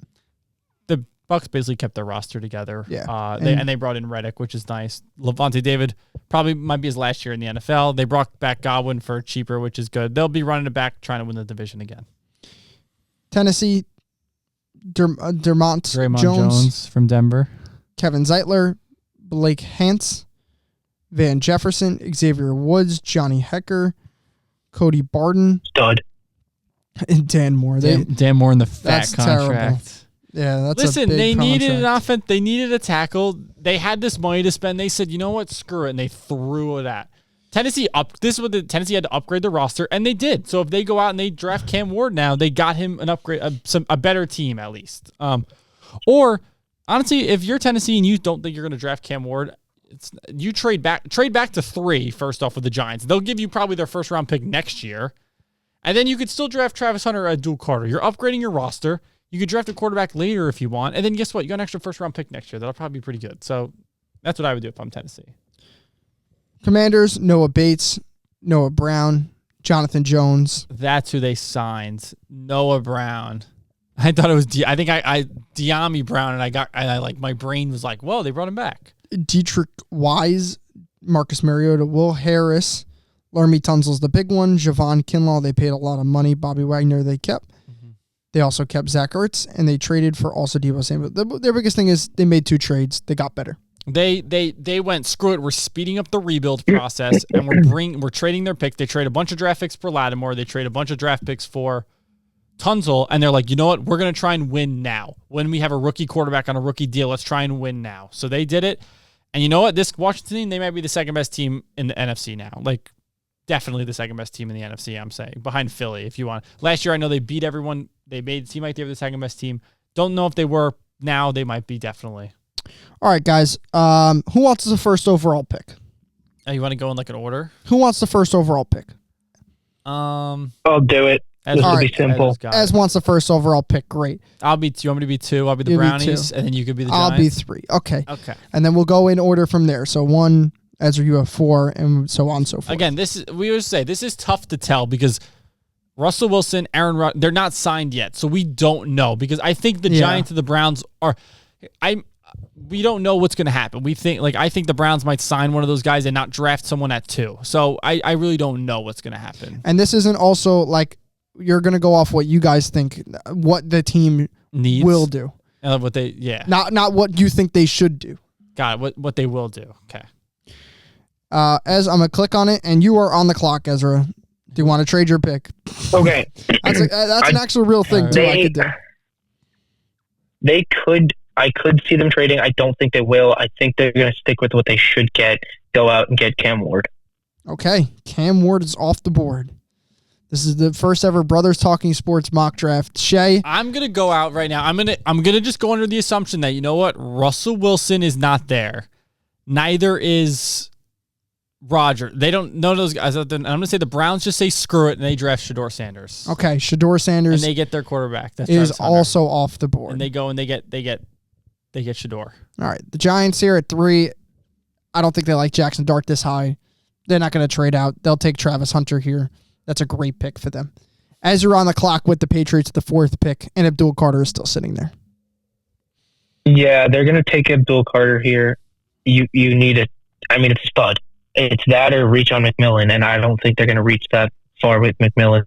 The Bucks basically kept their roster together.
Yeah.
They brought in Reddick, which is nice. Levante David probably might be his last year in the NFL. They brought back Godwin for cheaper, which is good. They'll be running it back, trying to win the division again.
Tennessee, Draymond
Jones from Denver.
Kevin Zeitler, Blake Hance, Van Jefferson, Xavier Woods, Johnny Hecker, Cody Barton,
Stud.
and Dan Moore.
Dan Moore in the fat
That's
contract.
terrible. Yeah, that's
Listen,
a big
they needed an
contract.
offense. They needed a tackle. They had this money to spend. They said, you know what, screw it, and they threw it at Tennessee. This is what Tennessee had to upgrade the roster, and they did. So if they go out and they draft Cam Ward now, they got him an upgrade, a better team at least. Or honestly, if you're Tennessee and you don't think you're going to draft Cam Ward, you trade back to 3 first off with the Giants. They'll give you probably their first round pick next year, and then you could still draft Travis Hunter or Abdul Carter. You're upgrading your roster. You could draft a quarterback later if you want, and then guess what? You got an extra first round pick next year. That'll probably be pretty good. So that's what I would do if I'm Tennessee.
Commanders, Noah Bates, Noah Brown, Jonathan Jones.
That's who they signed. Noah Brown. I thought it was I think I Diami Brown, and I like my brain was like, whoa, they brought him back.
Dietrich Wise, Marcus Mariota, Will Harris, Laramie Tunsil's the big one, Javon Kinlaw, they paid a lot of money. Bobby Wagner they kept. Mm-hmm. They also kept Zach Ertz, and they traded for also Deebo Samuel. Their biggest thing is they made 2 trades. They got better.
They went, screw it, we're speeding up the rebuild process, and we're trading their pick. They trade a bunch of draft picks for Lattimore. They trade a bunch of draft picks for Tunzel, and they're like, you know what? We're going to try and win now. When we have a rookie quarterback on a rookie deal, let's try and win now. So they did it. And you know what? This Washington team, they might be the second best team in the NFC now. Like, definitely the second best team in the NFC, I'm saying. Behind Philly, if you want. Last year, I know they beat everyone. They made it seem like they were the second best team. Don't know if they were. Now they might be, definitely.
All right, guys. Who wants the first overall pick?
Oh, you want to go in like an order?
Who wants the first overall pick?
I'll do it.
Ez,
This will
right.
be simple.
Ez wants the first overall pick. Great.
I'll be 2. You want me to be 2? I'll be the
You'll be
Brownies,
2.
and then you could be the
I'll
Giants.
be 3. Okay.
Okay.
And then we'll go in order from there. So 1, Ezra, you have 4, and so on and so forth.
Again, we always say this is tough to tell because Russell Wilson, Aaron Rodgers, they're not signed yet, so we don't know. Because I think the Giants and the Browns are. We don't know what's going to happen. I think the Browns might sign one of those guys and not draft someone at 2. So I really don't know what's going to happen.
And this isn't also like you're going to go off what you guys think, what the team
Needs
will do.
What they
Not what you think they should do.
got it. What they will do. Okay.
Ez, I'm going to click on it, and you are on the clock, Ezra. Do you want to trade your pick?
Okay.
That's an actual real thing, too, I could do.
I could see them trading. I don't think they will. I think they're going to stick with what they should get, go out and get Cam Ward.
Okay. Cam Ward is off the board. This is the first ever Brothers Talking Sports mock draft. Shay?
I'm gonna go out right now. I'm gonna just go under the assumption that, you know what, Russell Wilson is not there. Neither is Roger. They don't know those guys. I'm gonna say the Browns just say screw it and they draft Shedeur Sanders.
Okay. Shedeur Sanders
And they get their quarterback. That's
is
Travis Hunter.
also off the board.
And they go and they get Shedeur.
All right. The Giants here at 3. I don't think they like Jackson Dart this high. They're not going to trade out. They'll take Travis Hunter here. That's a great pick for them. As you're on the clock with the Patriots, the 4th pick, and Abdul Carter is still sitting there.
Yeah, they're going to take Abdul Carter here. You need it. I mean, it's stud. It's that or reach on McMillan, and I don't think they're going to reach that far with McMillan.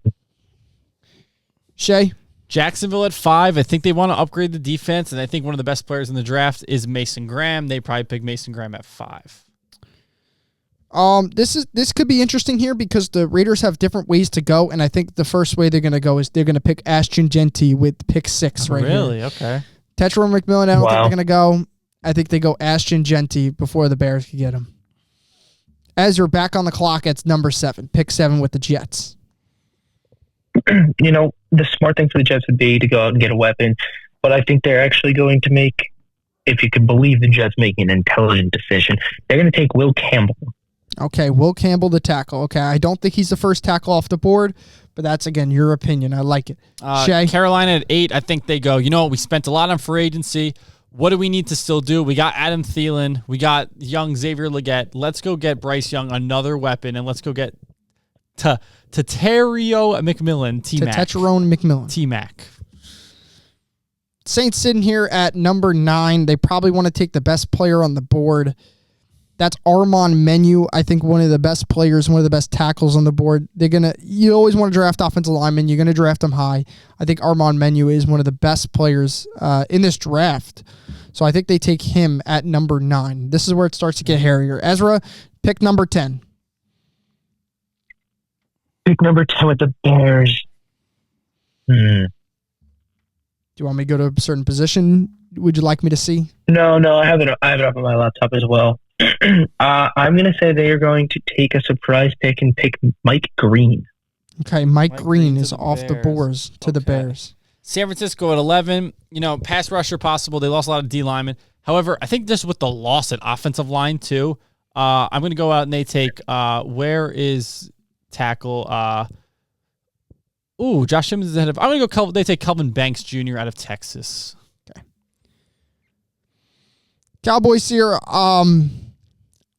Shay?
Jacksonville at 5. I think they want to upgrade the defense, and I think one of the best players in the draft is Mason Graham. They probably pick Mason Graham at 5.
This could be interesting here because the Raiders have different ways to go, and I think the first way they're going to go is they're going to pick Ashton Genty with pick 6 right here.
Really? Okay.
Tetra McMillan, I don't think
Wow.
they're going to go. I think they go Ashton Genty before the Bears can get him. As you're back on the clock, it's number 7. Pick 7 with the Jets.
You know, the smart thing for the Jets would be to go out and get a weapon, but I think they're actually going to make, if you could believe the Jets making an intelligent decision, they're going to take Will Campbell.
Okay, Will Campbell, the tackle. Okay, I don't think he's the first tackle off the board, but that's, again, your opinion. I like it. Shay?
Carolina at 8, I think they go, we spent a lot on free agency. What do we need to still do? We got Adam Thielen. We got young Xavier Legette. Let's go get Bryce Young, another weapon, and let's go get Taterio McMillan, T-Mac.
Tetcherone McMillan.
T-Mac.
Saints sitting here at number 9. They probably want to take the best player on the board. That's Armand Menu. I think one of the best players, one of the best tackles on the board. You always want to draft offensive linemen. You're going to draft them high. I think Armand Menu is one of the best players in this draft. So I think they take him at number 9. This is where it starts to get hairier. Ezra, pick number 10.
Pick number 10 with the Bears.
Do you want me to go to a certain position? Would you like me to see?
No, I have it up on my laptop as well. I'm going to say they are going to take a surprise pick and pick Mike Green.
Okay, Mike Green is off the boards to the Bears.
San Francisco at 11. Pass rusher possible. They lost a lot of D linemen. However, I think just with the loss at offensive line too, I'm going to go out and they take, where is tackle? Josh Simmons is ahead of. I'm going to go. They take Kelvin Banks Jr. out of Texas.
Okay. Cowboys here.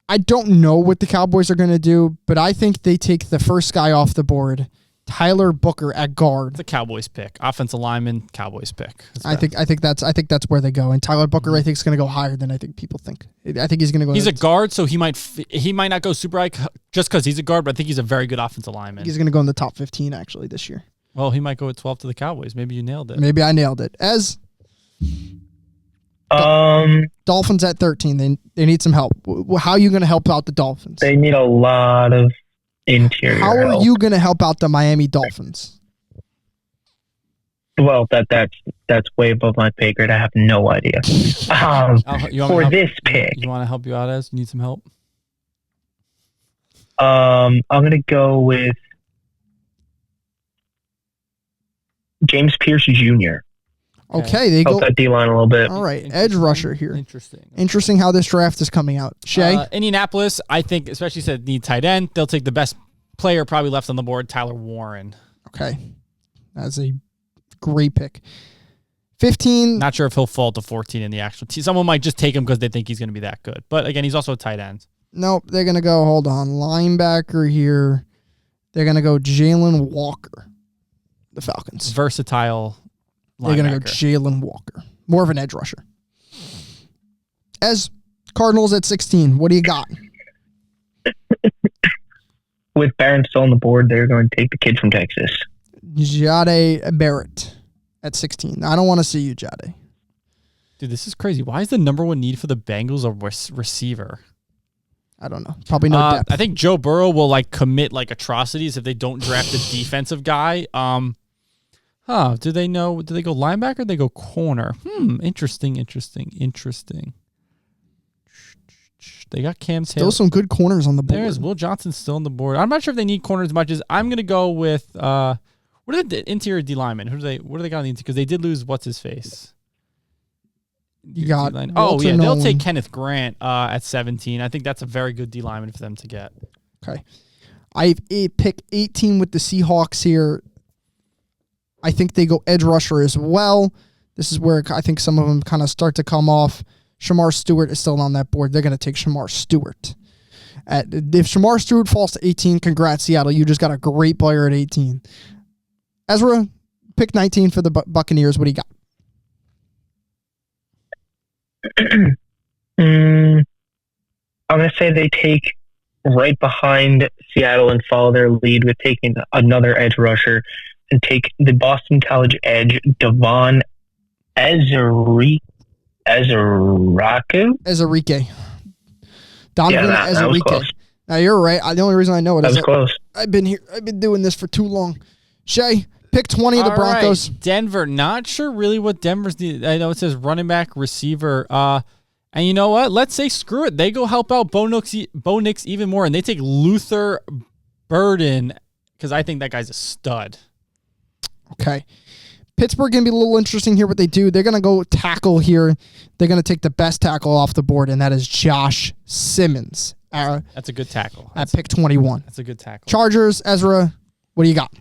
I don't know what the Cowboys are going to do, but I think they take the first guy off the board, Tyler Booker at guard.
It's a Cowboys pick, offensive lineman. Cowboys pick.
I think that's where they go. And Tyler Booker, I think, is going to go higher than I think people think. I think he's going to go.
He's a guard, so he might not go super high just because he's a guard, but I think he's a very good offensive lineman.
He's going to go in the top 15 actually this year.
Well, he might go at 12 to the Cowboys. Maybe you nailed it.
Maybe I nailed it. Dolphins at 13. They need some help. How are you going to help out the Dolphins?
They need a lot of interior
How are
help.
you going to help out the Miami Dolphins?
Well, that's way above my pay grade. I have no idea. For this pick,
you want to help you out as? You need some help?
I'm going to go with James Pierce Jr.
Okay, they go.
Help that D-line a little bit.
All right, edge rusher here.
Interesting.
Interesting how this draft is coming out. Shay?
Indianapolis, I think, especially said need tight end. They'll take the best player probably left on the board, Tyler Warren.
Okay. That's a great pick. 15.
Not sure if he'll fall to 14 in the actual team. Someone might just take him because they think he's going to be that good. But again, he's also a tight end.
Nope, they're going to go, hold on, linebacker here. They're going to go Jalen Walker, the Falcons.
Versatile linebacker.
They're going to go Jalen Walker. More of an edge rusher. As Cardinals at 16, what do you got?
With Barron still on the board, they're going to take the kid from Texas.
Jade Barrett at 16. I don't want to see you, Jade.
Dude, this is crazy. Why is the number one need for the Bengals a receiver?
I don't know. Probably no depth.
I think Joe Burrow will commit atrocities if they don't draft a defensive guy. Do they go linebacker or they go corner? Interesting. They got Cam Taylor.
Still some good corners on the board.
There's Will Johnson still on the board. I'm not sure if they need corners as much as I'm going to go with what are the interior D linemen? What do they got on the interior? Because they did lose what's his face.
You got
Walter Nolan. They'll take Kenneth Grant at 17. I think that's a very good D lineman for them to get.
Okay. I've pick 18 with the Seahawks here. I think they go edge rusher as well. This is where I think some of them kind of start to come off. Shamar Stewart is still on that board. They're going to take Shamar Stewart. If Shamar Stewart falls to 18, congrats, Seattle. You just got a great player at 18. Ezra, pick 19 for the Buccaneers. What do you got?
I'm going to say they take right behind Seattle and follow their lead with taking another edge rusher and take the Boston College edge, Devon Ezerique. Donovan Ezerique. Now you're right. The only reason I know it is that close. I've been doing this for too long. Shay, pick 20 of the Broncos.
Right. Denver. Not sure really what Denver's need. I know it says running back, receiver. And you know what? Let's say screw it. They go help out Bo Nix even more, and they take Luther Burden because I think that guy's a stud.
Okay. Pittsburgh going to be a little interesting here what they do. They're going to go tackle here. They're going to take the best tackle off the board, and that is Josh Simmons
That's a good tackle.
at pick 21.
That's a good tackle.
Chargers, Ezra, what do you got?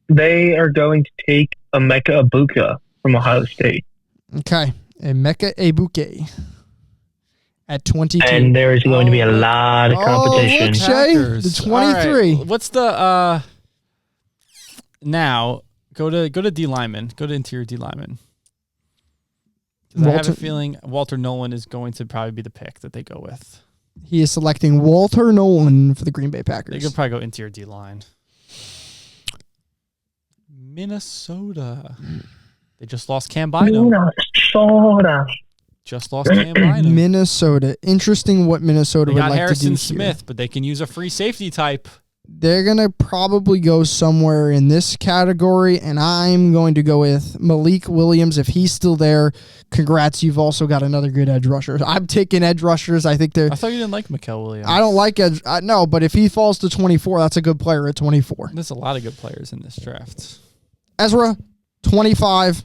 They are going to take Emeka Ibuka from Ohio State.
Okay. Emeka Egbuka at 22.
And there is going to be a lot of competition.
look, Shay,
Packers.
the 23.
All right. What's the now go to D lineman. Go to interior D lineman. I have a feeling Walter Nolan is going to probably be the pick that they go with.
He is selecting Walter Nolan for the Green Bay
They
Packers.
could probably go interior D line. Minnesota. They just lost Cam Bynum.
Minnesota.
Just lost Cam Bynum.
Minnesota. Interesting what Minnesota
They
would
got
like
Harrison
to do
Smith,
here.
but they can use a free safety type.
They're going to probably go somewhere in this category, and I'm going to go with Malik Williams. If he's still there, congrats. You've also got another good edge rusher. I'm taking edge rushers. I think they're...
I thought you didn't like Mikael Williams.
I don't like edge... no, but if he falls to 24, that's a good player at 24.
There's a lot of good players in this draft.
Ezra, 25.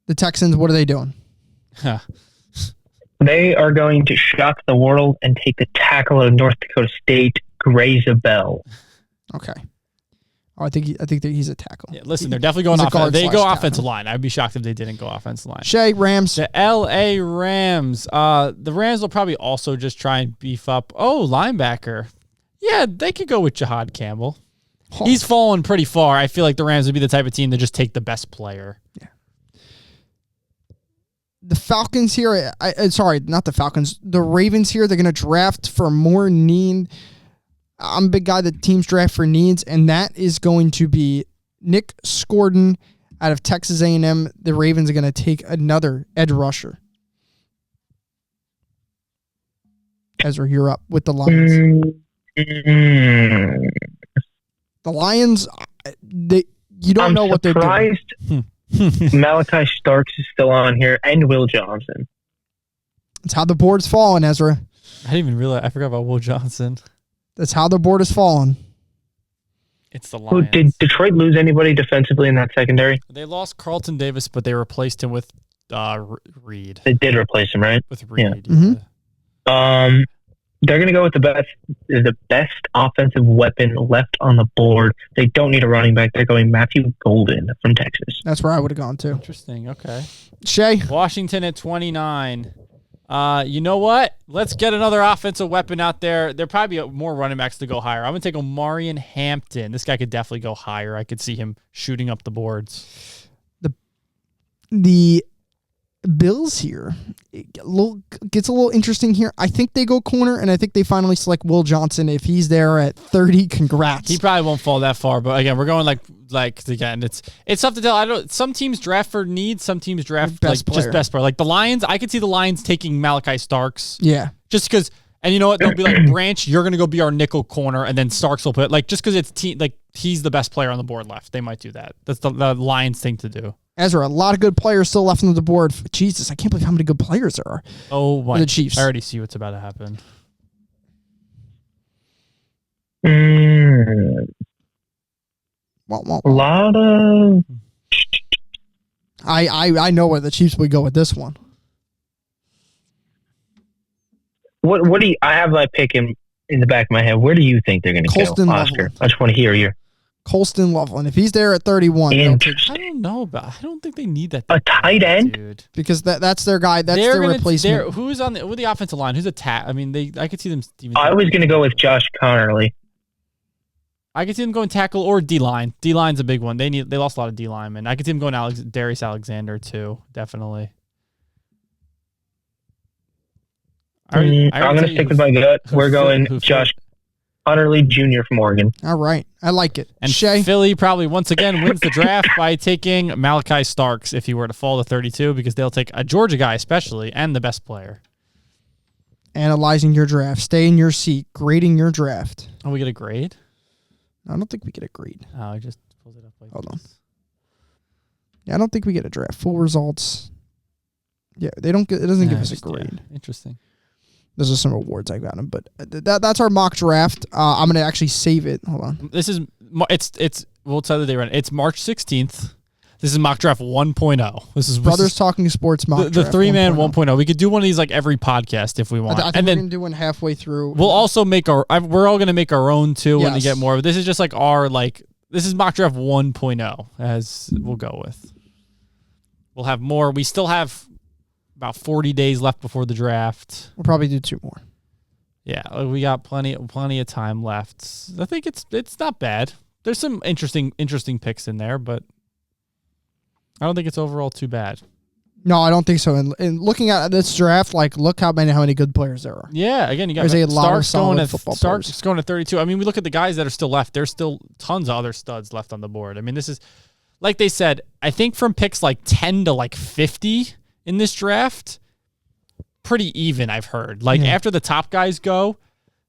The Texans, what are they doing?
They are going to shock the world and take the tackle of North Dakota State, Gray Zabel.
Okay. Oh, I think that he's a tackle.
Yeah, listen, they're definitely going
He's a
offensive.
guard
They
slash
go
tackle.
offensive line. I'd be shocked if they didn't go offensive line.
Shay, Rams.
The L.A. Rams. The Rams will probably also just try and beef up. Oh, linebacker. Yeah, they could go with Jahad Campbell.
Oh.
He's fallen pretty far. I feel like the Rams would be the type of team to just take the best player.
The Falcons here, sorry, not the Falcons. The Ravens here, they're going to draft for more need. I'm a big guy that teams draft for needs, and that is going to be Nick Scordon out of Texas A&M. The Ravens are going to take another edge rusher. Ezra, you're up with the Lions. The Lions, you don't know what they're doing.
Surprised Malachi Starks is still on here, and Will Johnson.
It's how the board's fallen, Ezra.
I didn't even realize. I forgot about Will Johnson.
That's how the board has fallen.
It's the
Who,
Lions.
did Detroit lose anybody defensively in that secondary?
They lost Carlton Davis, but they replaced him with Reed.
They did replace him, right?
With Reed.
Mhm.
They're going to go with the best offensive weapon left on the board. They don't need a running back. They're going Matthew Golden from Texas.
That's where I would have gone to.
Interesting. Okay.
Shay,
Washington at 29. You know what? Let's get another offensive weapon out there. There probably be more running backs to go higher. I'm going to take Omarion Hampton. This guy could definitely go higher. I could see him shooting up the boards.
the Bills here gets a little interesting here. I think they go corner, and I think they finally select Will Johnson. If he's there at 30, congrats.
He probably won't fall that far, but again, we're going like again, it's tough to tell. Some teams draft for needs, some teams draft
Best player.
just best player. Like the Lions, I could see the Lions taking Malachi Starks.
Yeah.
Just because, and you know what? They'll be like, Branch, you're going to go be our nickel corner, and then Starks will put, just because he's the best player on the board left. They might do that. That's the Lions thing to do.
Ezra, a lot of good players still left on the board. Jesus, I can't believe how many good players there are.
Oh, my.
The Chiefs.
I already see what's about to happen.
A lot of...
I know where the Chiefs would go with this one.
What do you... I have my pick in the back of my head. Where do you think they're going to go,
Colston
Oscar?
Loveland.
I just want to hear you.
Colston Loveland. If he's there at 31, they'll take,
I don't know about. I don't think they need that.
A tight end?
Dude.
because that's their guy. That's their replacement.
Who's on with the offensive line? Who's a I mean, I could see them.
I was going to go with Josh Connerly.
I could see them going tackle or D line. D line's a big one. They lost a lot of D linemen. I could see them going Darius Alexander too. Definitely.
I'm going to stick with my gut. We're going Josh Connerly Jr. from Oregon.
All right. I like it.
And
Shay?
Philly probably once again wins the draft by taking Malachi Starks if he were to fall to 32, because they'll take a Georgia guy especially and the best player.
Analyzing your draft. Stay in your seat. Grading your draft.
Oh, we get a grade?
I don't think we get a grade.
Oh, I just pulled it up like
Hold on.
this.
Yeah, I don't think we get a draft. Full results. Yeah, it doesn't give us a grade.
Interesting.
Those are some awards I got him, but that's our mock draft. I'm gonna actually save it. Hold on.
This is we'll tell the day run. It's March 16th. This is mock draft 1.0. This is
Brothers Talking Sports mock
the
draft
3-man
1.0.
1.0. We could do one of these like every podcast if we want.
I think
and
we're
then
going to do one halfway through.
we'll also make we're all going to make our own too when we
Yes.
get more. But this is just like this is mock draft 1.0 as we'll go with. We'll have more. We still have about 40 days left before the draft.
We'll probably do 2 more.
Yeah, we got plenty of time left. I think it's not bad. There's some interesting picks in there, but I don't think it's overall too bad.
No, I don't think so. And looking at this draft, like, look how many good players there are.
Yeah, again, you got
There's a lot of
Starks
solid
going
football
Starks
players.
going to 32. I mean, we look at the guys that are still left. There's still tons of other studs left on the board. I mean, this is, like they said, I think from picks like 10 to like 50 in this draft, pretty even, I've heard. Like, after the top guys go,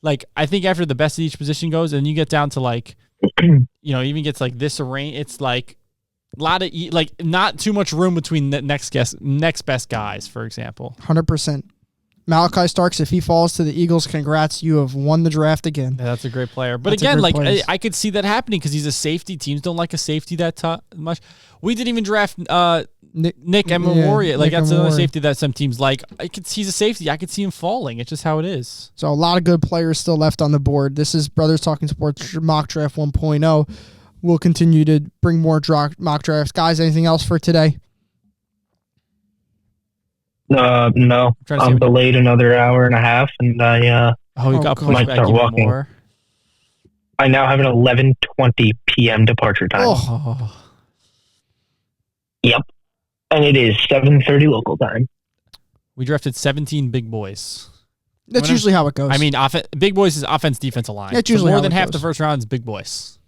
like, I think after the best of each position goes, and you get down to like, even gets like this arrange, it's like a lot of like not too much room between the next best guys, for example.
100%. Malachi Starks, if he falls to the Eagles, congrats. You have won the draft again.
Yeah, that's a great player. But
That's a
again,
great
like
player.
I could see that happening because he's a safety. Teams don't like a safety that much. We didn't even draft Nick Ememoria. Like, that's another safety that some teams like. He's a safety. I could see him falling. It's just how it is.
So a lot of good players still left on the board. This is Brothers Talking Sports mock draft 1.0. We'll continue to bring more mock drafts. Guys, anything else for today?
No, I'm delayed another hour and a half, and I
You got pushed
might
back
start
even
walking.
more.
I now have an 11:20 p.m. departure time.
Oh.
Yep, and it is 7:30 local time.
We drafted 17 big boys.
That's usually how it goes.
I mean, big boys is offense, defensive line.
That's
So
usually
more
how
than
it
half
goes.
the first round is big boys,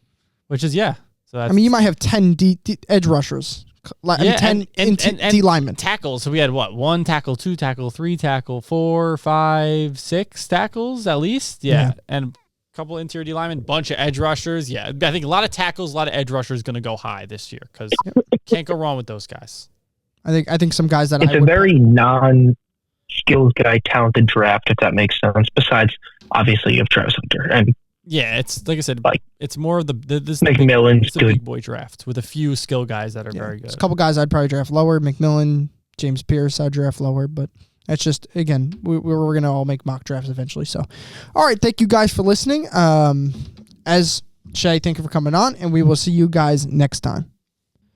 which is So that's,
you might have 10 edge rushers.
Yeah,
10 D linemen.
tackles. So we had what? 1 tackle, 2 tackle, 3 tackle, 4, 5, 6 tackles at least. Yeah. And a couple interior D linemen, bunch of edge rushers. Yeah, I think a lot of tackles, a lot of edge rushers going to go high this year because can't go wrong with those guys.
I think some guys that
It's a very non-skills guy talented draft, if that makes sense. Besides, obviously, you have Travis Hunter and
Yeah, it's like I said,
Like,
it's more of this
McMillan's
it's a
good.
big boy draft with a few skill guys that are very good.
There's a couple guys I'd probably draft lower. McMillan, James Pierce, I'd draft lower. But that's just, again, we're going to all make mock drafts eventually. So, all right. Thank you guys for listening. As Shay, thank you for coming on. And we will see you guys next time.